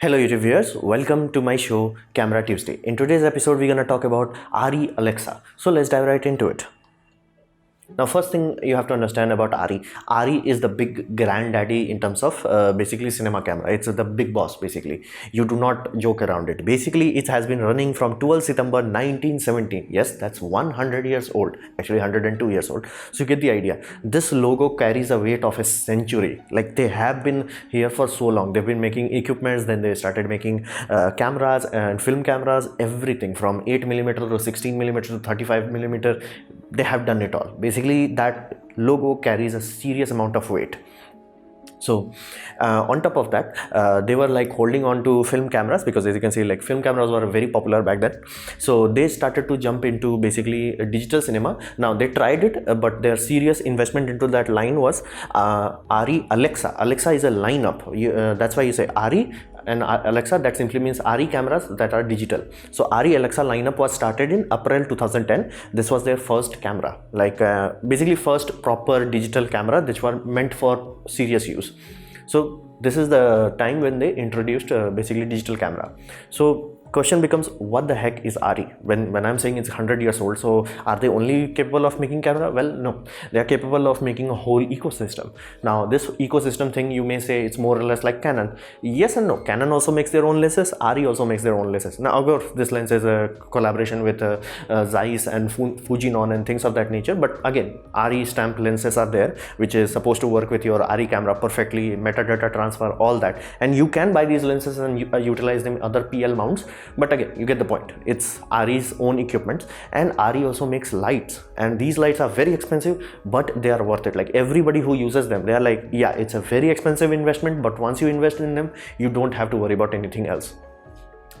Hello YouTube viewers, welcome to my show Camera Tuesday. In today's episode we're gonna talk about Arri Alexa. So let's dive right into it. Now, first thing you have to understand about Arri. Arri is the big granddaddy in terms of basically cinema camera. It's the big boss basically. You do not joke around it. Basically, it has been running from 12 September 1917. Yes, that's 100 years old. Actually, 102 years old. So you get the idea. This logo carries a weight of a century. Like they have been here for so long. They've been making equipments. Then they started making cameras and film cameras. Everything from 8mm to 16mm to 35mm. They have done it all. Basically, that logo carries a serious amount of weight. So on top of that, they were like holding on to film cameras, because as you can see, like film cameras were very popular back then. So they started to jump into basically digital cinema. Now they tried it, but their serious investment into that line was Arri Alexa. Alexa is a lineup. That's why you say Arri and Alexa. That simply means Arri cameras that are digital. So Arri Alexa lineup was started in April 2010. This was their first camera, like basically first proper digital camera which were meant for serious use. So this is the time when they introduced basically digital camera. So question becomes, what the heck is Arri? When I'm saying it's 100 years old, so are they only capable of making camera? Well, no, they are capable of making a whole ecosystem. Now this ecosystem thing, you may say it's more or less like Canon. Yes and no. Canon also makes their own lenses. Arri also makes their own lenses. Now of course this lens is a collaboration with Zeiss and Fujinon and things of that nature, but again Arri stamp lenses are there, which is supposed to work with your Arri camera perfectly, metadata transfer, all that, and you can buy these lenses and utilize them in other PL mounts. But again, you get the point. It's Arri's own equipment, and Arri also makes lights, and these lights are very expensive, but they are worth it. Like everybody who uses them, they are like, yeah, it's a very expensive investment, but once you invest in them, you don't have to worry about anything else.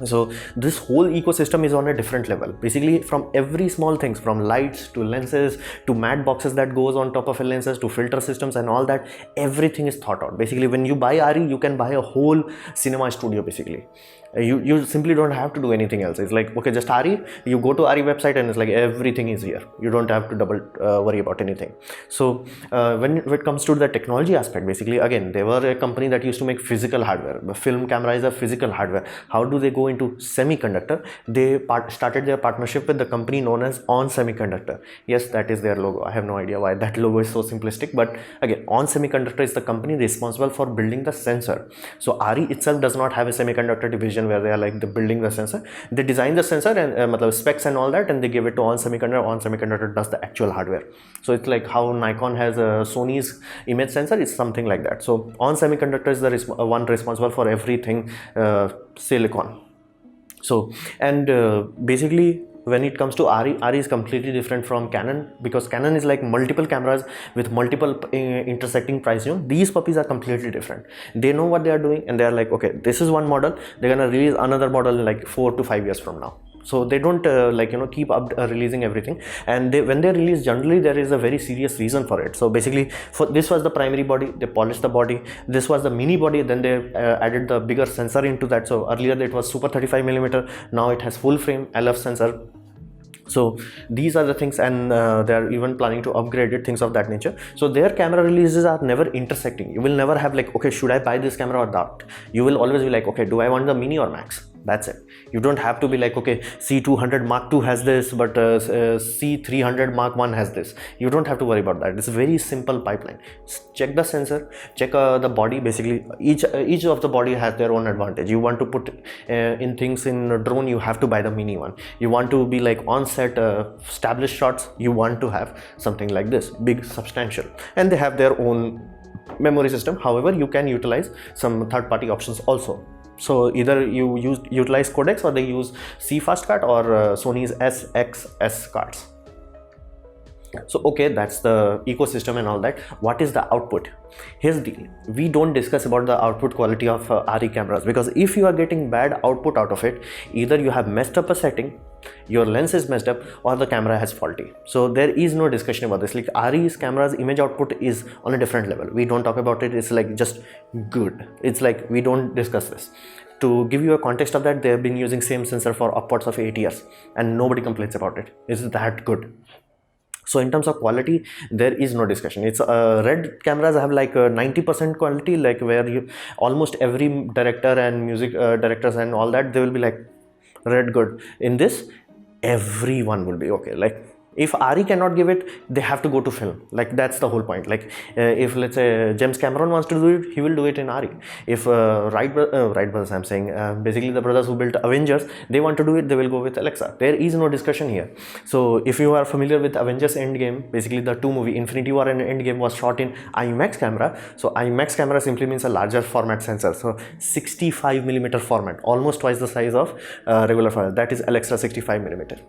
So this whole ecosystem is on a different level. Basically, from every small things, from lights to lenses to matte boxes that goes on top of a lenses to filter systems and all that, everything is thought out. Basically, when you buy Arri, you can buy a whole cinema studio basically. You simply don't have to do anything else. It's like, okay, just Arri, you go to Arri website and it's like everything is here. You don't have to double worry about anything. So when it comes to the technology aspect, basically, again, they were a company that used to make physical hardware. The film camera is a physical hardware. How do they go into semiconductor? They started their partnership with the company known as On Semiconductor. Yes, that is their logo. I have no idea why that logo is so simplistic, but again, On Semiconductor is the company responsible for building the sensor. So Arri itself does not have a semiconductor division where they are like building the sensor. They design the sensor and specs and all that, and they give it to On Semiconductor. On Semiconductor does the actual hardware. So it's like how Nikon has Sony's image sensor. It's something like that. So On Semiconductor is the one responsible for everything silicon. So and basically, when it comes to Arri is completely different from Canon, because Canon is like multiple cameras with multiple intersecting price zone. These puppies are completely different. They know what they are doing, and they are like, okay, this is one model. They're gonna release another model in like 4 to 5 years from now. So they don't keep up releasing everything, and when they release, generally there is a very serious reason for it. So basically, this was the primary body, they polished the body. This was the mini body, then they added the bigger sensor into that. So earlier it was super 35mm, now it has full frame LF sensor. So these are the things, and they are even planning to upgrade it, things of that nature. So their camera releases are never intersecting. You will never have like, okay, should I buy this camera or that? You will always be like, okay, do I want the mini or max? That's it. You don't have to be like, okay, C200 Mark II has this, but C300 Mark I has this. You don't have to worry about that. It's a very simple pipeline. Check the sensor, check the body. Basically, each of the body has their own advantage. You want to put in things in a drone, you have to buy the mini one. You want to be like on set established shots, you want to have something like this, big, substantial. And they have their own memory system. However, you can utilize some third-party options also. So either you utilize codecs, or they use CFast card, or Sony's SXS cards. So okay, that's the ecosystem and all that. What is the output? Here's the deal. We don't discuss about the output quality of Arri cameras, because if you are getting bad output out of it, either you have messed up a setting, your lens is messed up, or the camera has faulty. So there is no discussion about this. Like Arri's camera's image output is on a different level. We don't talk about it. It's like just good. It's like we don't discuss this. To give you a context of that, they have been using same sensor for upwards of 8 years, and nobody complains about it. It's that good. So in terms of quality, there is no discussion. It's red cameras have like 90% quality, like where you almost every director and music directors and all that, they will be like red good. In this, everyone will be okay. Like if Arri cannot give it, they have to go to film. Like that's the whole point. Like if let's say James Cameron wants to do it, he will do it in Arri. If Wright brothers, I'm saying basically the brothers who built Avengers, they want to do it, they will go with Alexa. There is no discussion here. So if you are familiar with Avengers Endgame, basically the two movie Infinity War and Endgame was shot in IMAX camera. So IMAX camera simply means a larger format sensor. So 65mm format, almost twice the size of regular format. That is Alexa 65mm.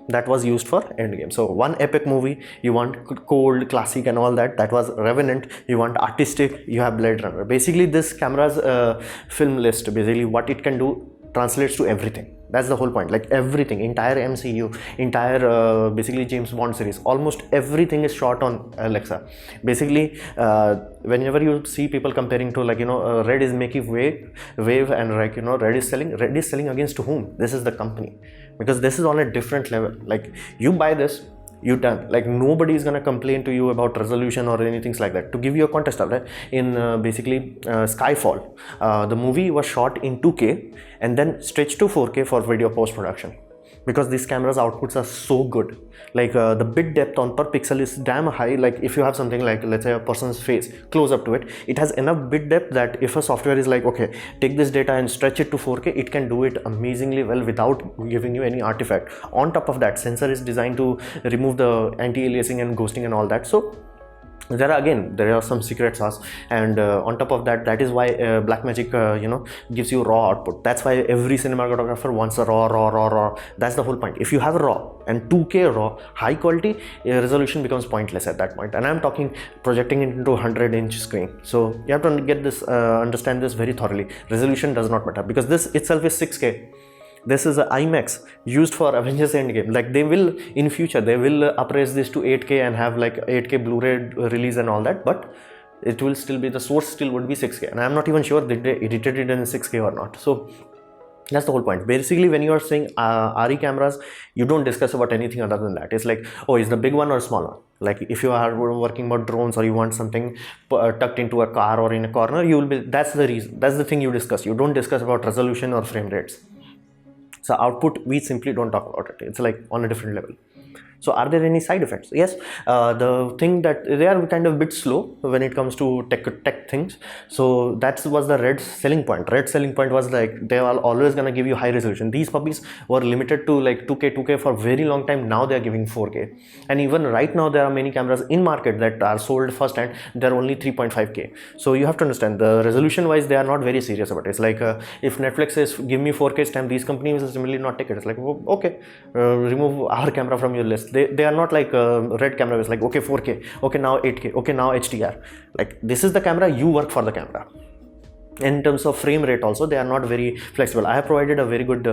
That was used for Endgame. So one epic movie, you want cold, classic and all that, that was Revenant. You want artistic, you have Blade Runner. Basically this camera's film list, basically what it can do translates to everything. That's the whole point. Like everything, entire MCU, entire basically James Bond series, almost everything is shot on Alexa. Basically whenever you see people comparing to, like, you know, red is making wave and, like, you know, red is selling against whom? This is the company, because this is on a different level. Like you buy this, you done. Like nobody is gonna complain to you about resolution or anything like that. To give you a context of that, in basically Skyfall, the movie was shot in 2K and then stretched to 4K for video post-production, because these cameras outputs are so good. Like the bit depth on per pixel is damn high. Like if you have something like, let's say, a person's face close up to it, it has enough bit depth that if a software is like, okay, take this data and stretch it to 4K, it can do it amazingly well without giving you any artifact. On top of that, sensor is designed to remove the anti-aliasing and ghosting and all that. So there are some secret sauce, and on top of that, that is why Blackmagic you know, gives you raw output. That's why every cinematographer wants a raw. That's the whole point. If you have raw and 2K raw high quality, resolution becomes pointless at that point. And I'm talking projecting it into 100-inch screen. So you have to get this understand this very thoroughly. Resolution does not matter, because this itself is 6K. This is an IMAX used for Avengers Endgame. Like they will in future, they will upraise this to 8K and have like 8K Blu-ray release and all that, but it will still be, the source still would be 6K, and I'm not even sure that they edited it in 6K or not. So that's the whole point. Basically, when you are saying Arri cameras, you don't discuss about anything other than that. It's like, oh, is the big one or small one? Like if you are working about drones, or you want something tucked into a car or in a corner, you will be, that's the reason, that's the thing you discuss. You don't discuss about resolution or frame rates. So output, we simply don't talk about it. It's like on a different level. So are there any side effects? Yes, the thing that they are kind of a bit slow when it comes to tech things. So that was the red selling point. Red selling point was like they are always gonna give you high resolution. These puppies were limited to like 2K for a very long time. Now they are giving 4K, and even right now there are many cameras in market that are sold first hand. They're only 3.5K. So you have to understand, the resolution wise they are not very serious about it. It's like if Netflix says give me 4K stamp, these companies will simply not take it. It's like, oh, okay, remove our camera from your list. They are not like red camera is like, okay, 4K, okay, now 8K, okay, now HDR. Like this is the camera, you work for the camera. In terms of frame rate also, they are not very flexible. I have provided a very good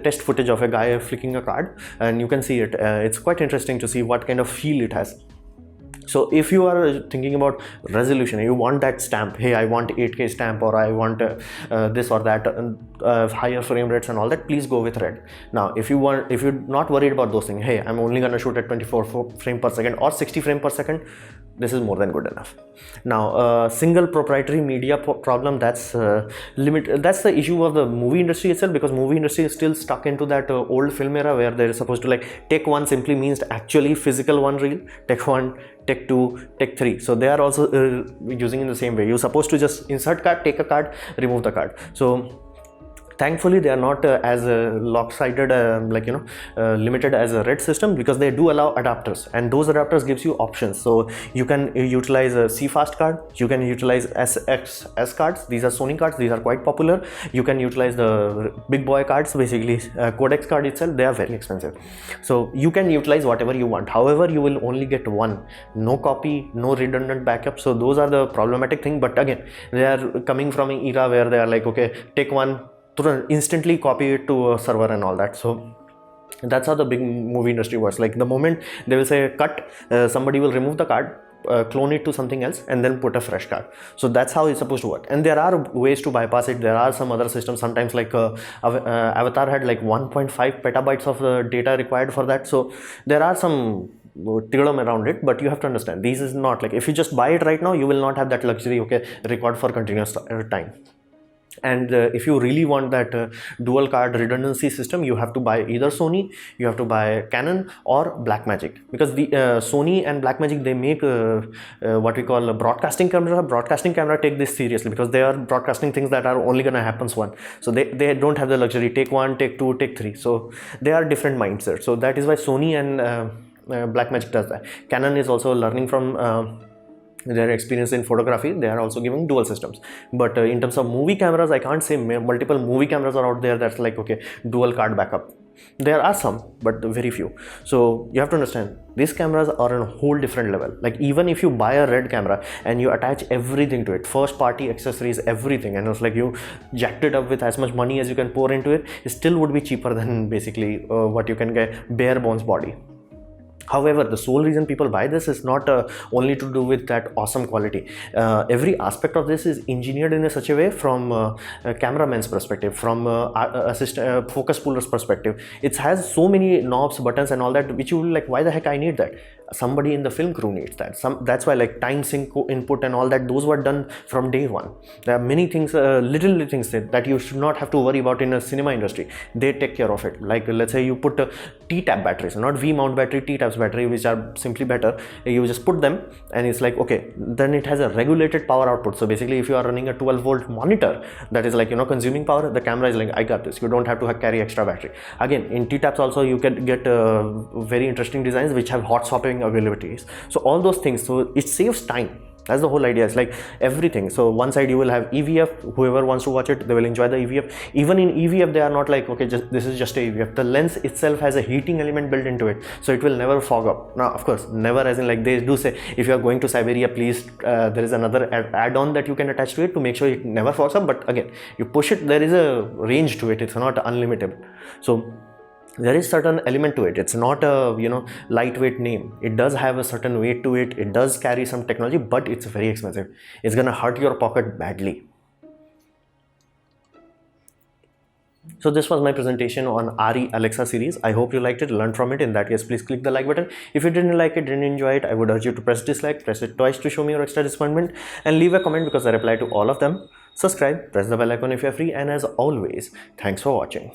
test footage of a guy flicking a card, and you can see it. It's quite interesting to see what kind of feel it has. So if you are thinking about resolution, you want that stamp, hey, I want 8K stamp, or I want this or that, higher frame rates and all that, please go with red. Now if you're not worried about those things, hey, I'm only gonna shoot at 24 frame per second or 60 frame per second, this is more than good enough. Now single proprietary media problem, that's that's the issue of the movie industry itself, because movie industry is still stuck into that old film era where they're supposed to like take one simply means actually physical one reel, take one, take two, take three. So they are also using in the same way. You're supposed to just insert card, take a card, remove the card. So thankfully they are not as lopsided like limited as a red system, because they do allow adapters, and those adapters gives you options. So you can utilize a CFast card, you can utilize S cards. These are Sony cards, these are quite popular. You can utilize the big boy cards, basically codex card itself. They are very expensive, so you can utilize whatever you want. However, you will only get one, no copy, no redundant backup. So those are the problematic thing. But again, they are coming from an era where they are like, okay, take one, instantly copy it to a server and all that. So that's how the big movie industry works. Like the moment they will say cut, somebody will remove the card, clone it to something else, and then put a fresh card. So that's how it's supposed to work. And there are ways to bypass it. There are some other systems. Sometimes like Avatar had like 1.5 petabytes of data required for that. So there are some tiradum around it, but you have to understand, this is not like, if you just buy it right now, you will not have that luxury, okay, record for continuous time. And if you really want that dual card redundancy system, you have to buy either Sony, you have to buy Canon or Blackmagic, because the Sony and Blackmagic, they make what we call a broadcasting camera take this seriously, because they are broadcasting things that are only gonna happen once. So they don't have the luxury take 1, take 2, take 3. So they are different mindsets. So that is why Sony and Blackmagic does that. Canon is also learning from their experience in photography. They are also giving dual systems. But in terms of movie cameras, I can't say multiple movie cameras are out there that's like, okay, dual card backup. There are some, but very few. So you have to understand, these cameras are on a whole different level. Like, even if you buy a red camera and you attach everything to it, first party accessories, everything, and it's like you jacked it up with as much money as you can pour into it, it still would be cheaper than basically what you can get bare bones body. However, the sole reason people buy this is not only to do with that awesome quality. Every aspect of this is engineered in such a way, from a cameraman's perspective, from focus puller's perspective. It has so many knobs, buttons and all that, which you will like, why the heck I need that? Somebody in the film crew needs that. That's why, like, time sync input and all that, those were done from day one. There are many things, little things that you should not have to worry about in a cinema industry. They take care of it. Like, let's say you put T-tap batteries, not V-mount battery, T-taps battery, which are simply better. You just put them and it's like, okay, then it has a regulated power output. So basically, if you are running a 12-volt monitor that is like, consuming power, the camera is like, I got this. You don't have to carry extra battery. Again, in T-taps also you can get very interesting designs which have hot swapping availabilities. So all those things, so it saves time. That's the whole idea. It's like everything. So one side you will have EVF. Whoever wants to watch it, they will enjoy the EVF. Even in EVF, they are not like, okay, this is just a EVF. The lens itself has a heating element built into it, so it will never fog up. Now, of course, never as in like they do say, if you are going to Siberia, please, there is another add-on that you can attach to it to make sure it never fogs up. But again, you push it, there is a range to it. It's not unlimited. So there is certain element to it. It's not a lightweight name. It does have a certain weight to it. It does carry some technology, but it's very expensive. It's gonna hurt your pocket badly. So this was my presentation on Arri Alexa series. I hope you liked it, learned from it. In that case, please click the like button. If you didn't like it, didn't enjoy it, I would urge you to press dislike, press it twice to show me your extra disappointment, and leave a comment because I reply to all of them. Subscribe, press the bell icon if you're free, and as always, thanks for watching.